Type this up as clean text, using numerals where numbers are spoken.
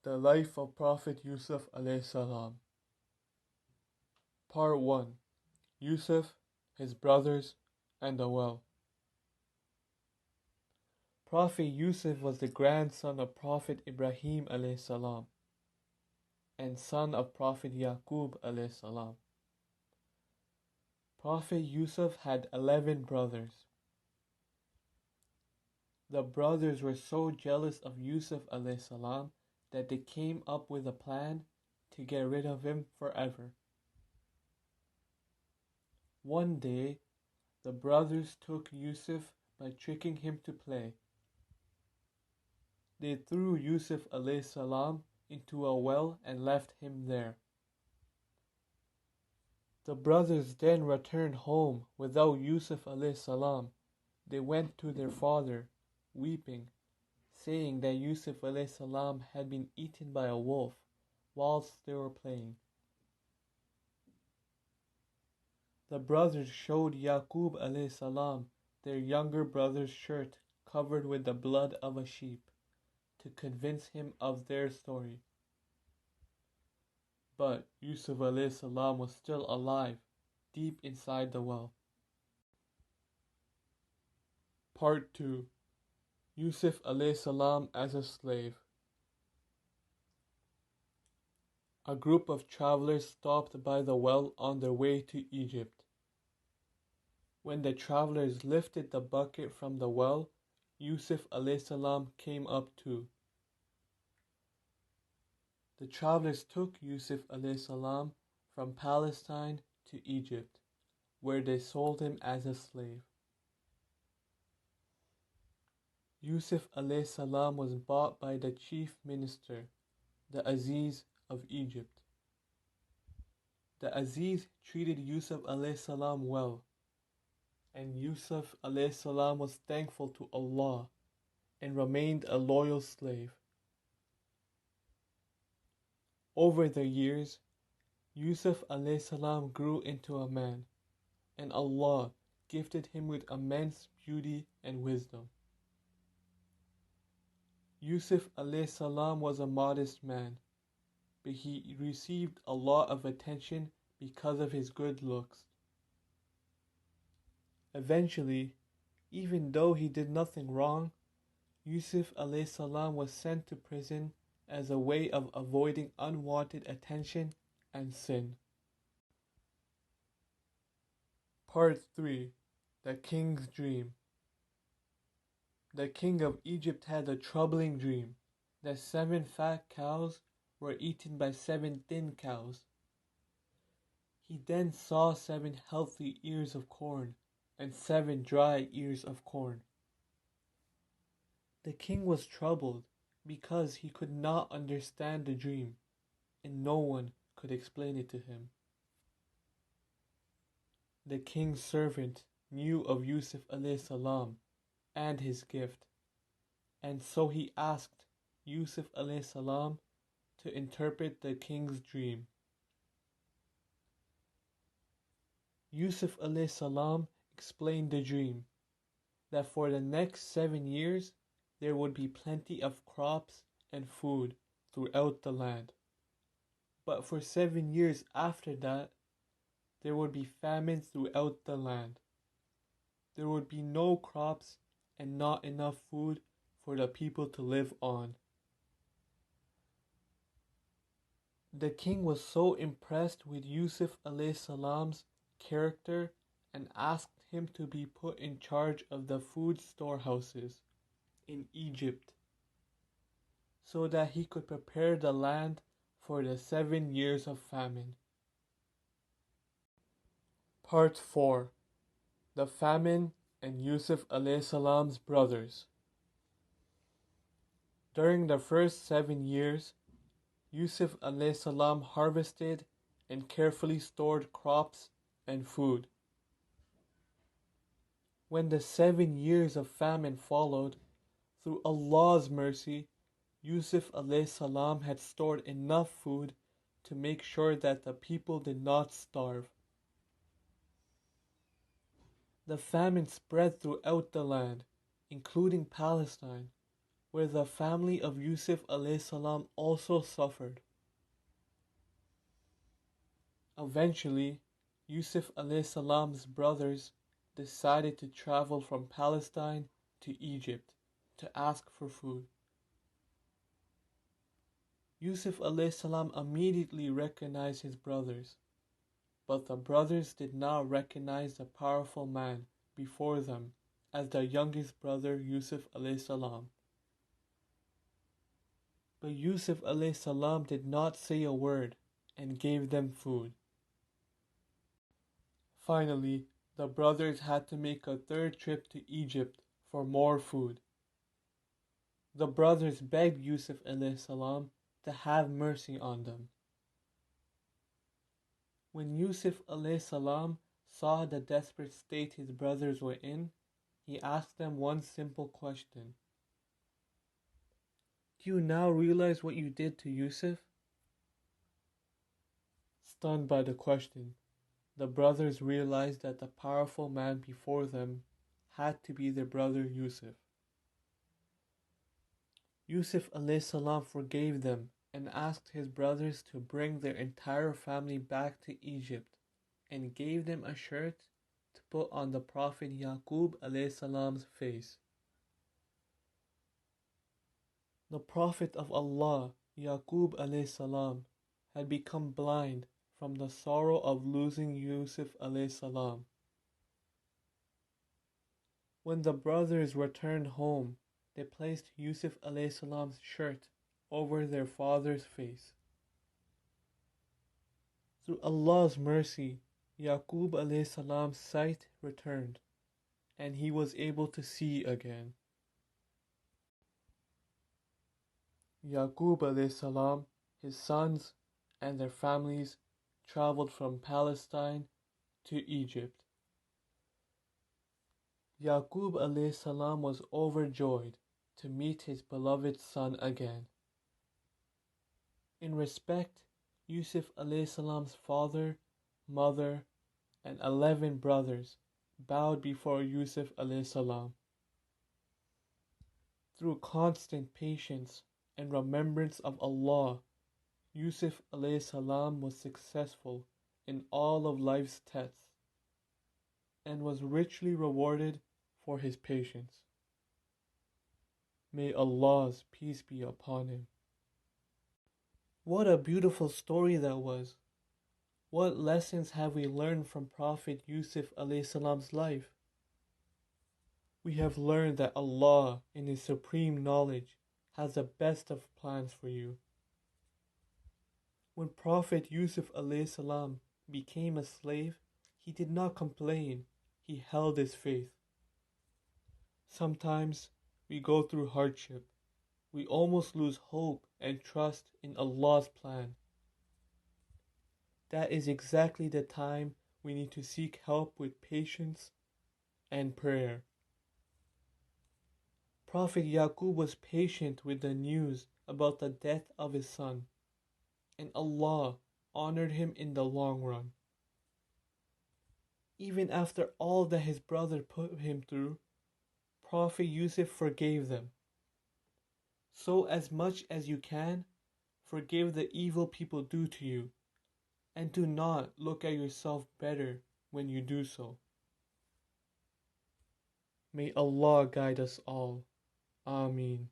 The Life of Prophet Yousaf AS. Part 1. Yusuf, his brothers, and the well. Prophet Yusuf was the grandson of Prophet Ibrahim a.s. and son of Prophet Yaqub a.s. Prophet Yusuf had 11 brothers. The brothers were so jealous of Yusuf a.s. that they came up with a plan to get rid of him forever. One day, the brothers took Yusuf by tricking him to play. They threw Yusuf a.s. into a well and left him there. The brothers then returned home without Yusuf a.s. They went to their father, weeping, saying that Yusuf a.s. had been eaten by a wolf whilst they were playing. The brothers showed Yaqub a.s. their younger brother's shirt covered with the blood of a sheep to convince him of their story. But Yusuf a.s. was still alive, deep inside the well. Part 2. Yusuf a.s. as a slave. A group of travelers stopped by the well on their way to Egypt. When the travelers lifted the bucket from the well, Yusuf a.s. came up too. The travelers took Yusuf a.s. from Palestine to Egypt, where they sold him as a slave. Yusuf a.s. was bought by the chief minister, the Aziz of Egypt. The Aziz treated Yusuf a.s. well, and Yusuf a.s. was thankful to Allah and remained a loyal slave. Over the years, Yusuf a.s. grew into a man, and Allah gifted him with immense beauty and wisdom. Yusuf a.s. was a modest man, but he received a lot of attention because of his good looks. Eventually, even though he did nothing wrong, Yusuf a.s. was sent to prison as a way of avoiding unwanted attention and sin. Part 3. The King's Dream. The king of Egypt had a troubling dream that 7 fat cows were eaten by 7 thin cows. He then saw 7 healthy ears of corn and 7 dry ears of corn. The king was troubled because he could not understand the dream, and no one could explain it to him. The king's servant knew of Yusuf a.s. and his gift, and so he asked Yusuf a.s. to interpret the king's dream. Yusuf a.s. explained the dream, that for the next 7 years there would be plenty of crops and food throughout the land. But for 7 years after that, there would be famine throughout the land. There would be no crops and not enough food for the people to live on. The king was so impressed with Yusuf a.s. character and asked him to be put in charge of the food storehouses in Egypt so that he could prepare the land for the 7 years of famine. Part 4. The Famine and Yusuf a.s. brothers. During the first 7 years, Yusuf a.s. harvested and carefully stored crops and food. When the 7 years of famine followed, through Allah's mercy, Yusuf a.s. had stored enough food to make sure that the people did not starve. The famine spread throughout the land, including Palestine, where the family of Yusuf A.S. also suffered. Eventually, Yusuf A.'s brothers decided to travel from Palestine to Egypt to ask for food. Yusuf A.s. immediately recognized his brothers, but the brothers did not recognize the powerful man before them as their youngest brother Yusuf A.s. But Yusuf A.s. did not say a word and gave them food. Finally, the brothers had to make a third trip to Egypt for more food. The brothers begged Yusuf A.s. to have mercy on them. When Yusuf A.s. saw the desperate state his brothers were in, he asked them one simple question. Do you now realize what you did to Yusuf? Stunned by the question, the brothers realized that the powerful man before them had to be their brother Yusuf. Yusuf A.s. forgave them and asked his brothers to bring their entire family back to Egypt and gave them a shirt to put on the Prophet Yaqub A.s.'s face. The Prophet of Allah, Yaqub A.s., had become blind from the sorrow of losing Yusuf A.s. When the brothers returned home, they placed Yusuf A.s. shirt over their father's face. Through Allah's mercy, Yaqub A.s.'s sight returned, and he was able to see again. Yaqub A.s., his sons, and their families traveled from Palestine to Egypt. Yaqub A.s. was overjoyed to meet his beloved son again. In respect, Yusuf A.s.'s father, mother, and 11 brothers bowed before Yusuf A.s. Through constant patience and remembrance of Allah, Yusuf A.s. was successful in all of life's tests and was richly rewarded for his patience. May Allah's peace be upon him. What a beautiful story that was. What lessons have we learned from Prophet Yusuf A.'s life? We have learned that Allah, in His supreme knowledge, has the best of plans for you. When Prophet Yusuf A.s. became a slave, he did not complain, he held his faith. Sometimes we go through hardship. We almost lose hope and trust in Allah's plan. That is exactly the time we need to seek help with patience and prayer. Prophet Yaqub was patient with the news about the death of his son, and Allah honored him in the long run. Even after all that his brother put him through, Prophet Yusuf forgave them. So as much as you can, forgive the evil people do to you, and do not look at yourself better when you do so. May Allah guide us all. Ameen.